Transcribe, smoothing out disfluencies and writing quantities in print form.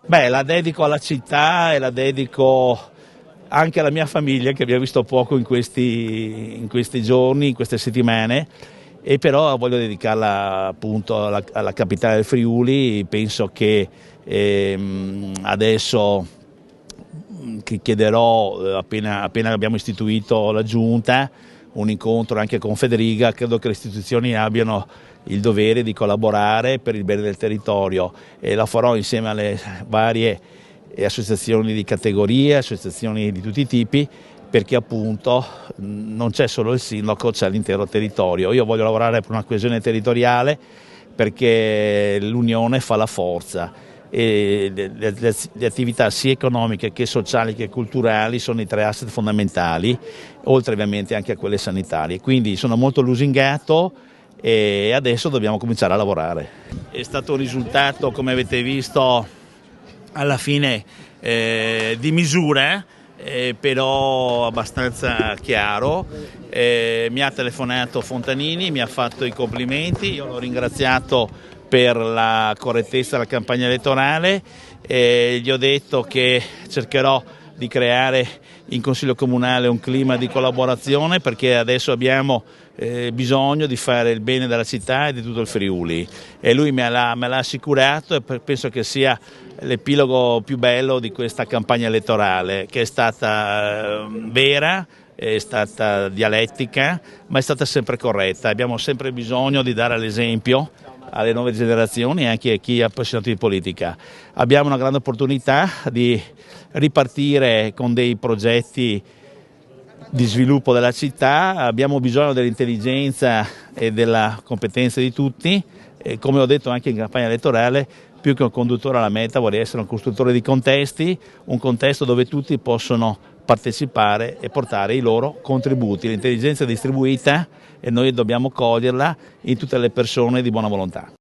Beh, la dedico alla città e la dedico anche alla mia famiglia che abbiamo visto poco in questi giorni, in queste settimane, e però voglio dedicarla appunto alla capitale del Friuli. Penso che adesso che chiederò, appena abbiamo istituito la giunta, un incontro anche con Federica. Credo che le istituzioni abbiano il dovere di collaborare per il bene del territorio e la farò insieme alle varie associazioni di categorie, associazioni di tutti i tipi, perché appunto non c'è solo il sindaco, c'è l'intero territorio. Io voglio lavorare per una coesione territoriale perché l'unione fa la forza e le attività sia economiche che sociali che culturali sono i tre asset fondamentali, oltre ovviamente anche a quelle sanitarie. Quindi sono molto lusingato e adesso dobbiamo cominciare a lavorare. È stato un risultato, come avete visto, alla fine di misura, però abbastanza chiaro. Mi ha telefonato Fontanini, mi ha fatto i complimenti, io l'ho ringraziato per la correttezza della campagna elettorale, gli ho detto che cercherò di creare in Consiglio Comunale un clima di collaborazione, perché adesso abbiamo bisogno di fare il bene della città e di tutto il Friuli, e lui me l'ha assicurato, e penso che sia l'epilogo più bello di questa campagna elettorale, che è stata vera, è stata dialettica, ma è stata sempre corretta. Abbiamo sempre bisogno di dare l'esempio alle nuove generazioni e anche a chi è appassionato di politica. Abbiamo una grande opportunità di ripartire con dei progetti di sviluppo della città, abbiamo bisogno dell'intelligenza e della competenza di tutti, e come ho detto anche in campagna elettorale, più che un conduttore alla meta vorrei essere un costruttore di contesti, un contesto dove tutti possono partecipare e portare i loro contributi. L'intelligenza è distribuita e noi dobbiamo coglierla in tutte le persone di buona volontà.